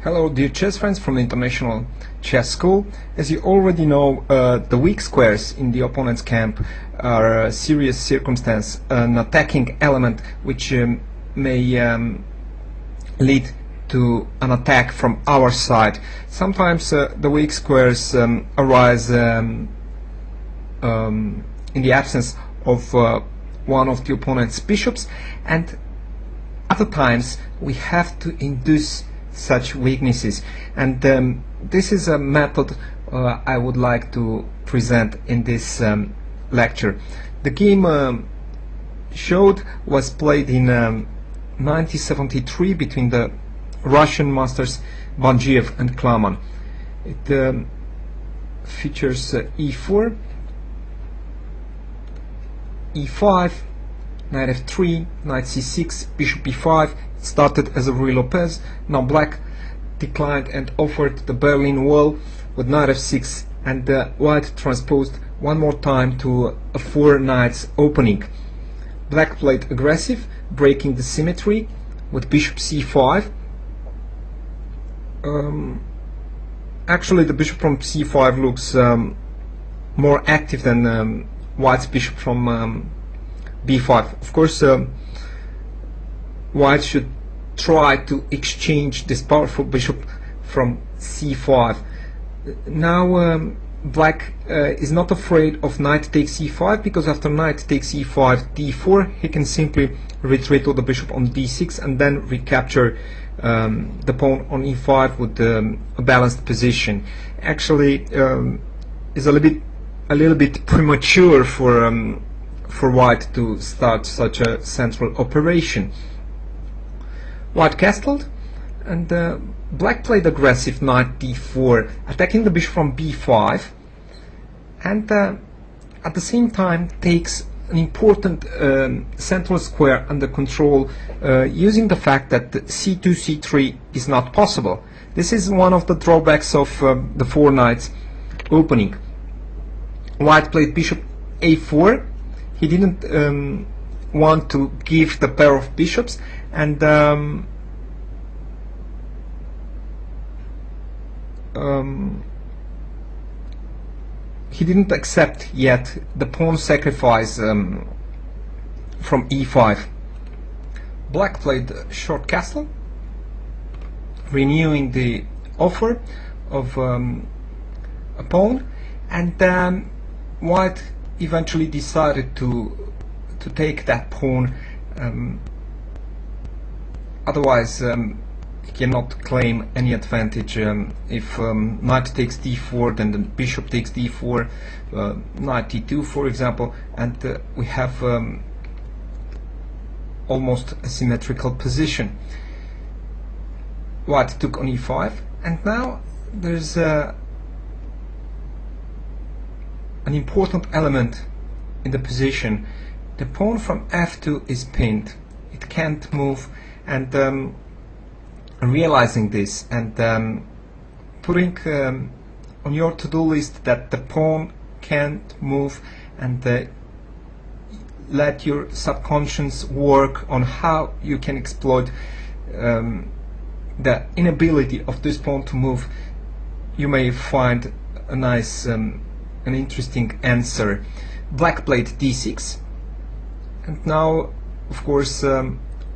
Hello dear chess friends from the International Chess School. As you already know, the weak squares in the opponent's camp are a serious circumstance, an attacking element which may lead to an attack from our side. Sometimes the weak squares arise in the absence of one of the opponent's bishops, and other times we have to induce such weaknesses, and this is a method I would like to present in this lecture. The game showed was played in 1973 between the Russian masters Bangiev and Klaman. It features e4, e5, knight f3, knight c6, bishop e5. It started as a Ruy Lopez. Now black declined and offered the Berlin Wall with knight f6, and white transposed one more time to a 4 knights opening. Black played aggressive, breaking the symmetry with bishop c5. Actually, the bishop from c5 looks more active than white's bishop from b5. Of course, white should try to exchange this powerful bishop from c5. Now black is not afraid of knight takes e5, because after knight takes e5, d4, he can simply retreat with the bishop on d6 and then recapture the pawn on e5 with a balanced position. Actually, is a little bit premature for white to start such a central operation. White castled, and black played aggressive knight d4, attacking the bishop from b5, and at the same time takes an important central square under control, using the fact that c2, c3 is not possible. This is one of the drawbacks of the 4 knights opening. White played bishop a4. He didn't want to give the pair of bishops, and he didn't accept yet the pawn sacrifice from e5. Black played short castle, renewing the offer of a pawn, and white eventually decided to take that pawn. Otherwise, he cannot claim any advantage. If knight takes d4, then the bishop takes d4, knight d2, for example, and we have almost a symmetrical position. White took on e5, and now there's an important element in the position. The pawn from f2 is pinned. It can't move, and realizing this and putting on your to-do list that the pawn can't move, and let your subconscious work on how you can exploit the inability of this pawn to move, you may find a nice an interesting answer. Black played d6, and now of course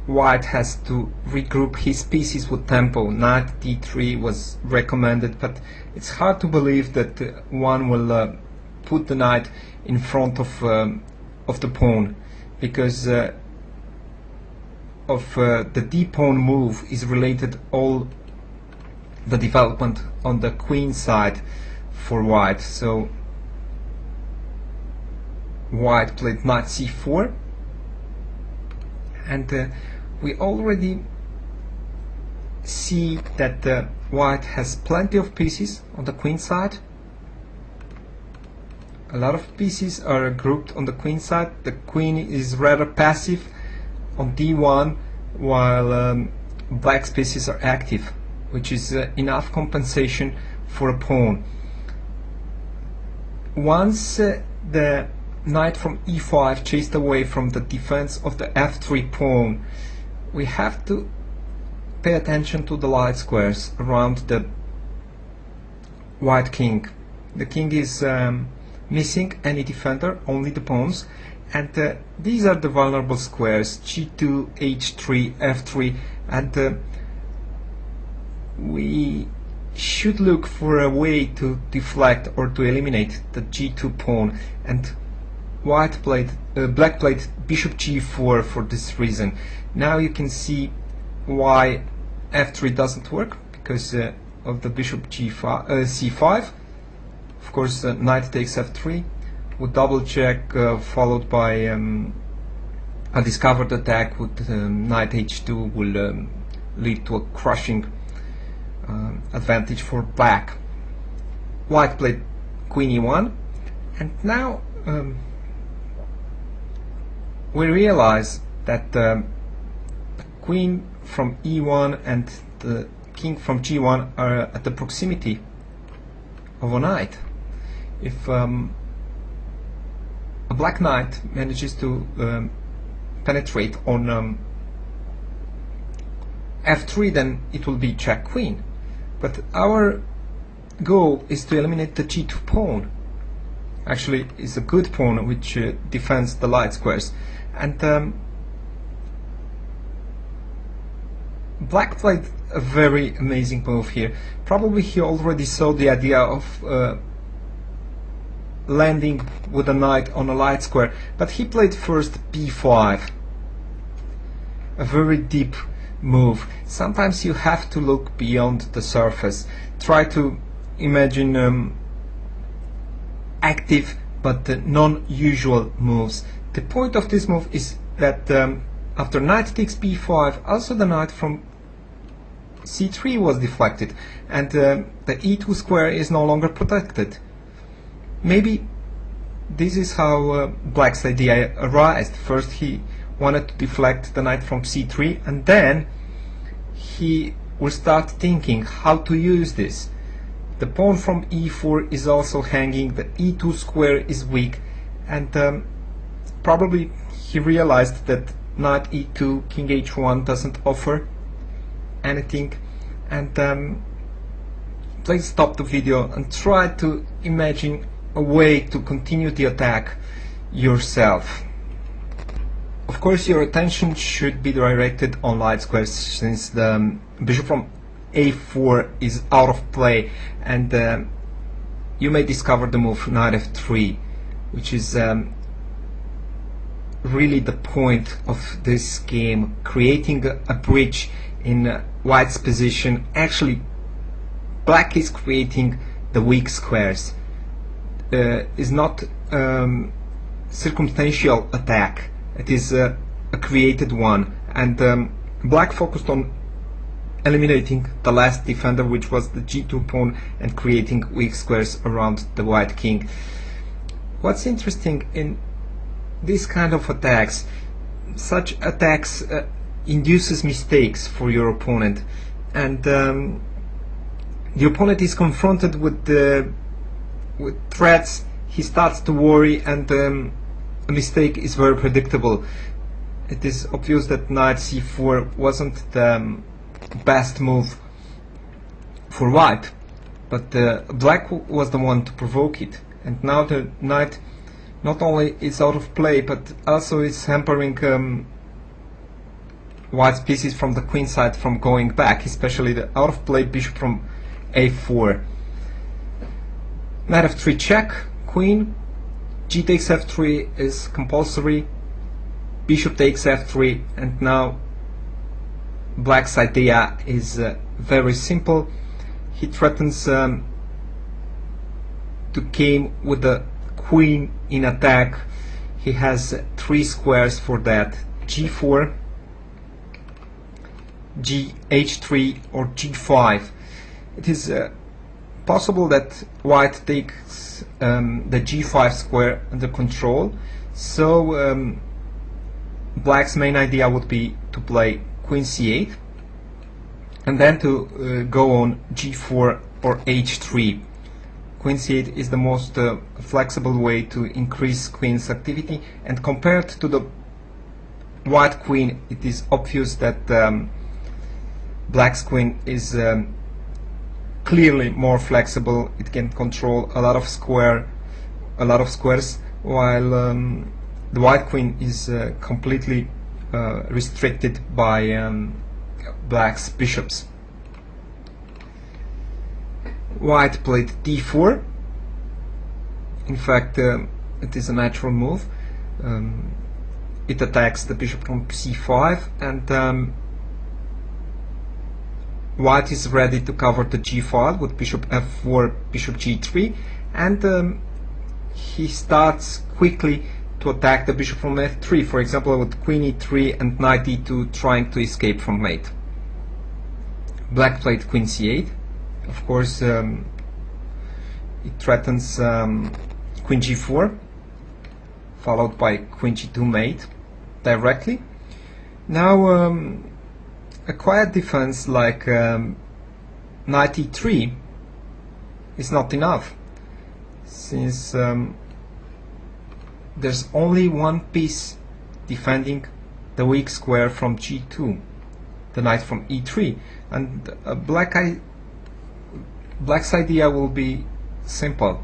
white has to regroup his pieces with tempo. Knight d3 was recommended, but it's hard to believe that one will put the knight in front of the pawn, because of the d-pawn move is related all the development on the queen side for white. So white played knight c4, and we already see that white has plenty of pieces on the queen side. A lot of pieces are grouped on the queen side. The queen is rather passive on d1, while black's pieces are active, which is enough compensation for a pawn. Once the knight from e5 chased away from the defense of the f3 pawn, we have to pay attention to the light squares around the white king. The king is missing any defender, only the pawns, and these are the vulnerable squares: g2, h3, f3, and we should look for a way to deflect or to eliminate the g2 pawn, and black played bishop g4 for this reason. Now you can see why f3 doesn't work, because of the bishop g5, c5. Of course, knight takes f3 with double check, followed by a discovered attack with knight h2 will lead to a crushing advantage for black. White played queen e1, and now we realize that the queen from e1 and the king from g1 are at the proximity of a knight. If a black knight manages to penetrate on f3, then it will be check queen. But our goal is to eliminate the g2 pawn. Actually, it's a good pawn which defends the light squares. And black played a very amazing move here. Probably he already saw the idea of landing with a knight on a light square, but he played first b5. A very deep move. Sometimes you have to look beyond the surface. Try to imagine active but non-usual moves. The point of this move is that after knight takes b5, also the knight from c3 was deflected, and the e2 square is no longer protected. Maybe this is how black's idea arose. First he wanted to deflect the knight from c3, and then he will start thinking how to use this. The pawn from e4 is also hanging, the e2 square is weak, and probably he realized that knight e2, king h1 doesn't offer anything, and please stop the video and try to imagine a way to continue the attack yourself. Of course, your attention should be directed on light squares, since the bishop from a4 is out of play, and you may discover the move knight f3, which is really the point of this game, creating a bridge in white's position. Actually, black is creating the weak squares. Is not circumstantial attack, it is a created one, and black focused on eliminating the last defender, which was the g2 pawn, and creating weak squares around the white king. What's interesting in this kind of attacks, such attacks induces mistakes for your opponent, and the opponent is confronted with threats. He starts to worry, and a mistake is very predictable. It is obvious that knight c4 wasn't the best move for white, but black was the one to provoke it, and now the knight not only is out of play, but also is hampering white's pieces from the queen side from going back, especially the out of play bishop from a4. Knight f3 check, queen, g takes f3 is compulsory, bishop takes f3, and now black's idea is very simple. He threatens to game with the queen in attack. He has 3 squares for that: g4, h3, or g5. It is possible that white takes the g5 square under control, so black's main idea would be to play queen c8 and then to go on g4 or h3. Queen c8 is the most flexible way to increase queen's activity, and compared to the white queen, it is obvious that black's queen is clearly more flexible. It can control a lot of squares, while the white queen is completely restricted by black's bishops. White played d4. In fact, it is a natural move. It attacks the bishop from c5, and white is ready to cover the g file with bishop f4, bishop g3, and he starts quickly to attack the bishop from f3, for example with queen e3 and knight e2, trying to escape from mate. Black played queen c8. Of course, it threatens queen g4, followed by queen g2 mate directly. Now a quiet defense like knight e3 is not enough, since there's only one piece defending the weak square from g2, the knight from e3, and black's idea will be simple: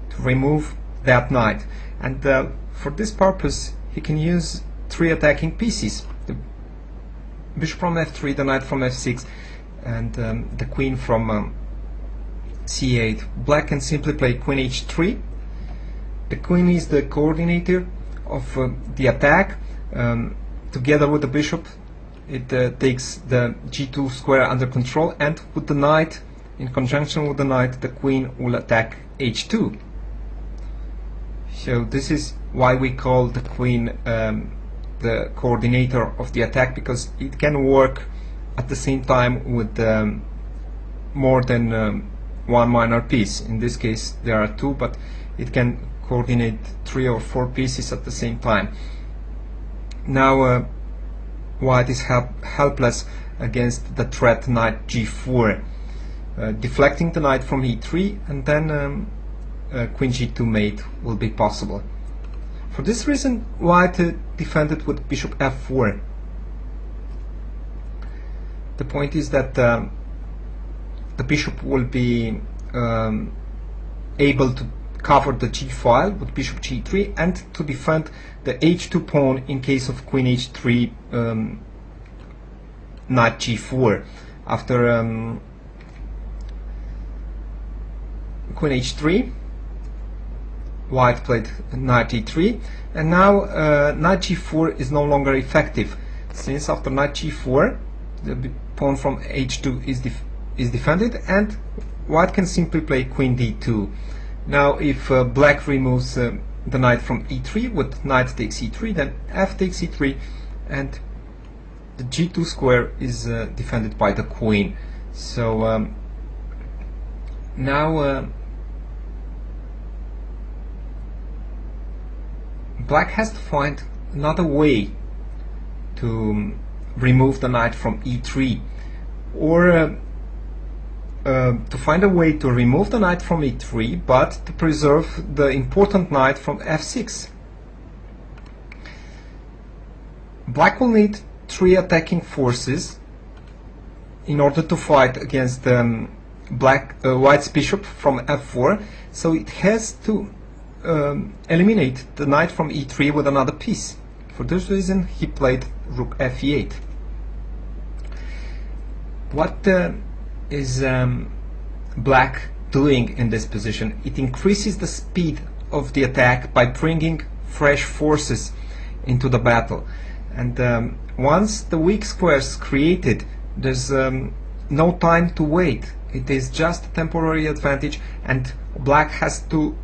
to remove that knight, and for this purpose he can use three attacking pieces: the bishop from f3, the knight from f6, and the queen from c8. Black can simply play queen h3. The queen is the coordinator of the attack. Together with the bishop, it takes the g2 square under control, and with the knight, in conjunction with the knight, the queen will attack h2. So this is why we call the queen the coordinator of the attack, because it can work at the same time with more than one minor piece. In this case there are two, but it can coordinate 3 or 4 pieces at the same time. Now white is helpless against the threat knight g4, deflecting the knight from e3, and then queen g2 mate will be possible. For this reason, white defended with bishop f4. The point is that the bishop will be able to cover the g file with bishop g3, and to defend the h2 pawn in case of queen h3, knight g4. After queen h3, white played knight e3, and now knight g4 is no longer effective, since after knight g4 the pawn from h2 is defended, and white can simply play queen d2. Now if black removes the knight from e3 with knight takes e3, then f takes e3, and the g2 square is defended by the queen. So now black has to find another way to remove the knight from e3, or to find a way to remove the knight from e3 but to preserve the important knight from f6. Black will need 3 attacking forces in order to fight against white's bishop from f4, so it has to eliminate the knight from e3 with another piece. For this reason he played rook f8. What is black doing in this position? It increases the speed of the attack by bringing fresh forces into the battle, and once the weak square is created, there's no time to wait. It is just a temporary advantage, and black has to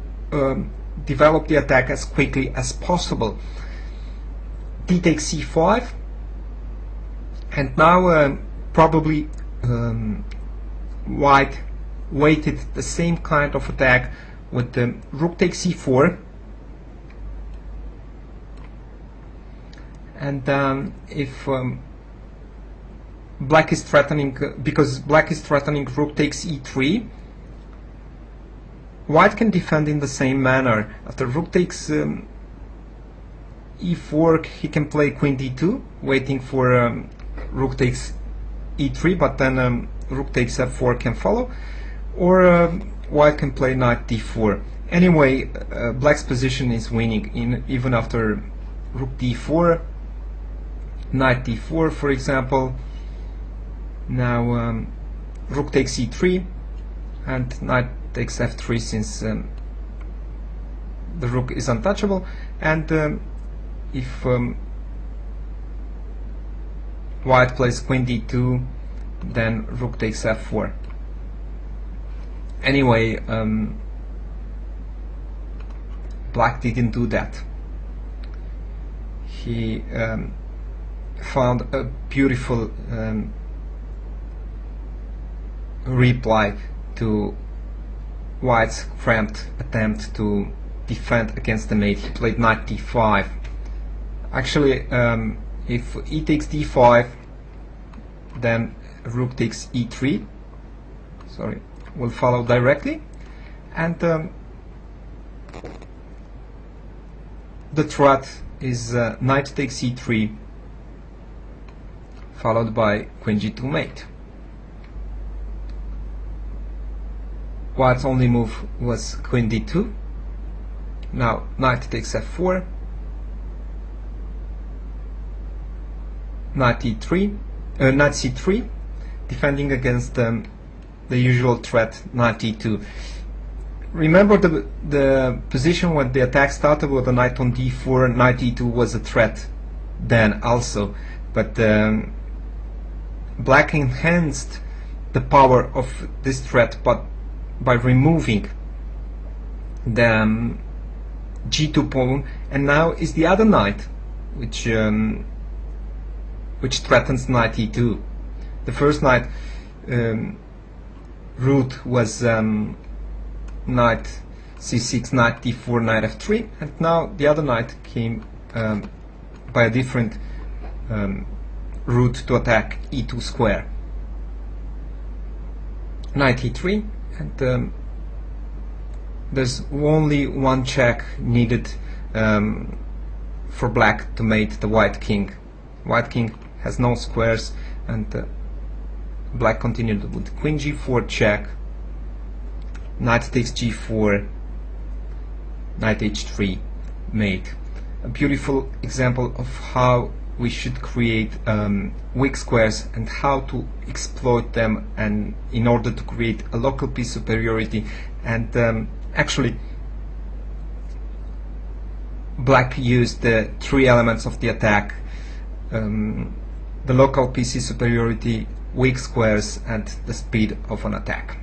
develop the attack as quickly as possible. D takes c5, and now probably white waited the same kind of attack with the rook takes c4, and if black is threatening, because black is threatening rook takes e3, white can defend in the same manner. After rook takes e4, he can play queen d2, waiting for rook takes e3, but then rook takes f4 can follow, or white can play knight d4. Anyway, black's position is winning even after rook d4, knight d4 for example. Now rook takes e3 and knight takes f3, since the rook is untouchable, and if white plays queen d2, then rook takes f4. Anyway, black didn't do that. He found a beautiful reply to white's cramped attempt to defend against the mate. He played knight d5. Actually, if e takes d5, then rook takes e3. Sorry, will follow directly, and the threat is knight takes e3, followed by queen g2 mate. White's only move was queen d2. Now knight takes f4, knight e3, knight c3, defending against the usual threat knight e2. Remember the position when the attack started with the knight on d4, knight e2 was a threat then also, but black enhanced the power of this threat, but by removing the g2 pawn, and now is the other knight which threatens knight e2. The first knight route was knight c6, knight d4, knight f3, and now the other knight came by a different route to attack e2 square. Knight e3, and there's only one check needed for black to mate the white king. White king has no squares, and black continued with queen g4 check, knight takes g4, knight h3 mate. A beautiful example of how we should create weak squares and how to exploit them, and in order to create a local piece superiority. And actually black used the three elements of the attack: the local PC superiority, weak squares, and the speed of an attack.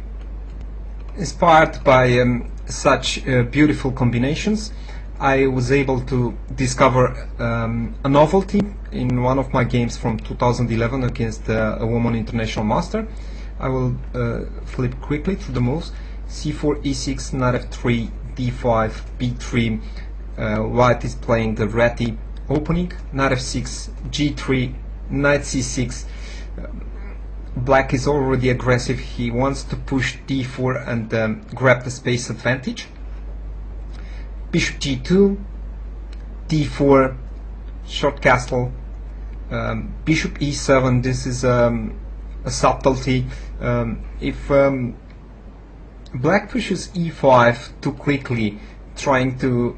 Inspired by such beautiful combinations, I was able to discover a novelty in one of my games from 2011 against a woman international master. I will flip quickly through the moves: c4, e6, knight f3, d5, b3. White is playing the ratty opening, knight f6, g3, knight c6. Black is already aggressive. He wants to push d4 and grab the space advantage. Bishop g2, d4, short castle, bishop e7. This is a subtlety. If black pushes e5 too quickly, trying to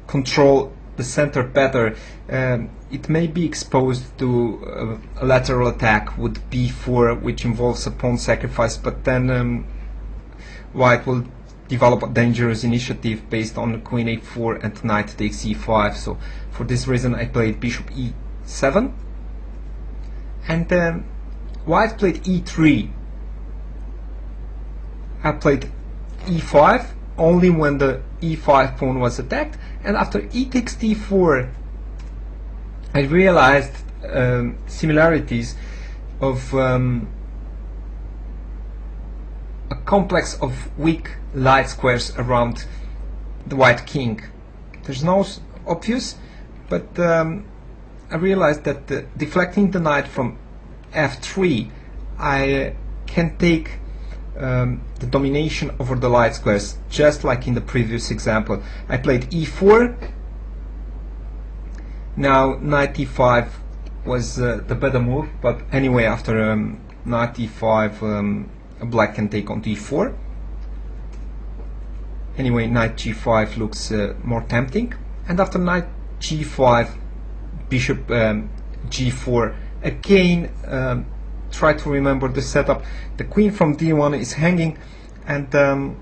control the center better, it may be exposed to a lateral attack with b4, which involves a pawn sacrifice, but then white will develop a dangerous initiative based on queen a4 and knight takes e5. So for this reason I played bishop e7, and white played e3. I played e5 only when the e5 pawn was attacked, and after e takes d4 I realized similarities of a complex of weak light squares around the white king. There's no obvious, but I realized that deflecting the knight from f3, I can take the domination over the light squares, just like in the previous example. I played e4, now knight e5 was the better move, but anyway, after knight e5, black can take on d4. Anyway, knight g5 looks more tempting, and after knight g5, bishop g4. Again, try to remember the setup. The queen from d1 is hanging, and f2,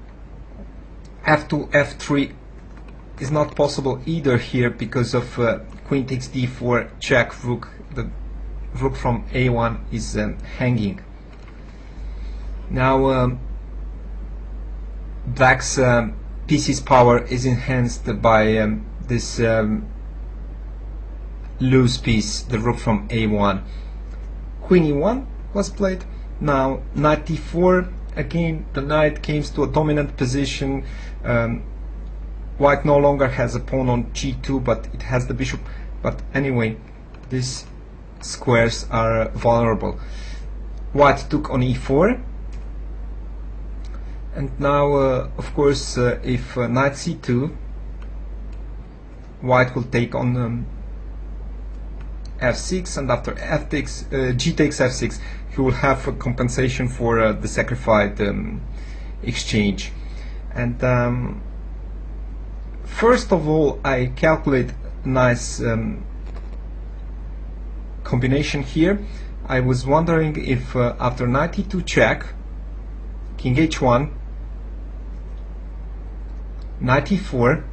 f3 is not possible either here because of queen takes d4, check, rook. The rook from a1 is hanging. Now black's piece's power is enhanced by this loose piece, the rook from a1. Queen e1 was played. Now knight d4. Again, the knight comes to a dominant position. White no longer has a pawn on g2, but it has the bishop. But anyway, these squares are vulnerable. White took on e4. And now, of course, if knight c2, white will take on f6, and after g takes f6, he will have a compensation for the sacrificed exchange. And first of all, I calculate a nice combination here. I was wondering if after knight e2 check, king h1, knight e4,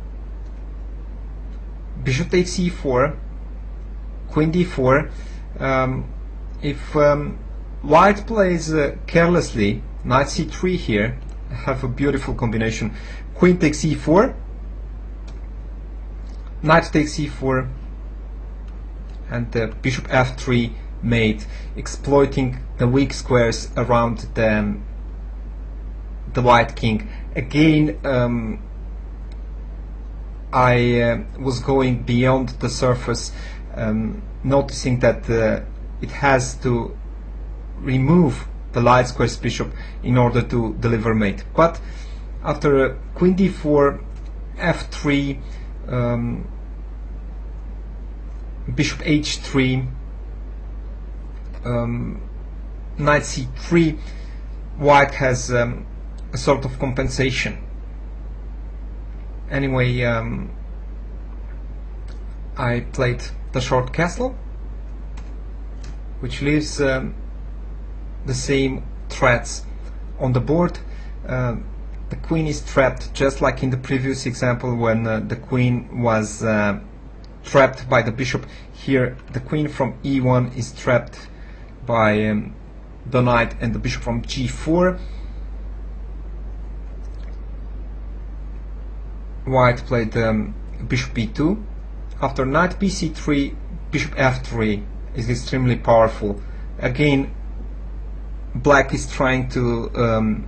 bishop takes e4, queen d4. If white plays carelessly, knight c3 here, I have a beautiful combination. Queen takes e4, knight takes e4, and bishop f3 mate, exploiting the weak squares around the white king. Again, I was going beyond the surface, noticing that it has to remove the light square's bishop in order to deliver mate. But after queen d4, f3, bishop h3, knight c3, white has a sort of compensation. Anyway, I played the short castle, which leaves the same threats on the board. The queen is trapped, just like in the previous example when the queen was trapped by the bishop. Here the queen from e1 is trapped by the knight and the bishop from g4. White played bishop b2. After knight bc3, bishop f3 is extremely powerful. Again, black is trying to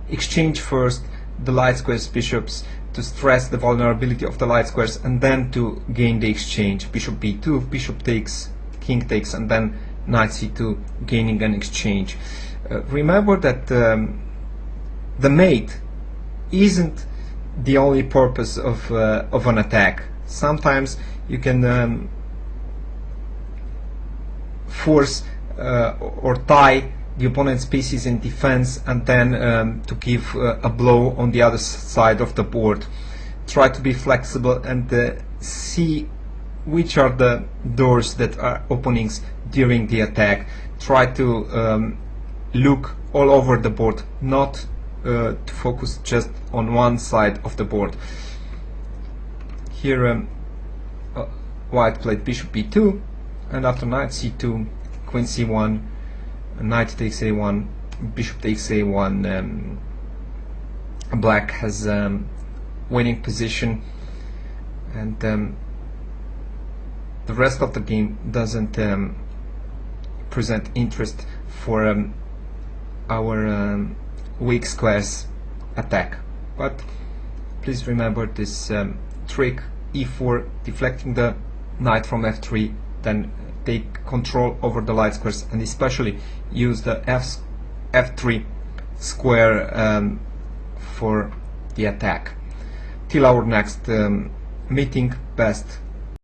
exchange first the light squares bishops to stress the vulnerability of the light squares, and then to gain the exchange. Bishop b2, bishop takes, king takes, and then knight c2, gaining an exchange. Remember that the mate isn't the only purpose of an attack. Sometimes you can force or tie the opponent's pieces in defense, and then to give a blow on the other side of the board. Try to be flexible and see which are the doors that are openings during the attack. Try to look all over the board, not to focus just on one side of the board. Here white played bishop b2, and after knight c2, queen c1, knight takes a1, bishop takes a1. Black has winning position, and the rest of the game doesn't present interest for our weak squares attack. But please remember this trick: e4, deflecting the knight from f3, then take control over the light squares, and especially use the f3 square for the attack. Till our next meeting, best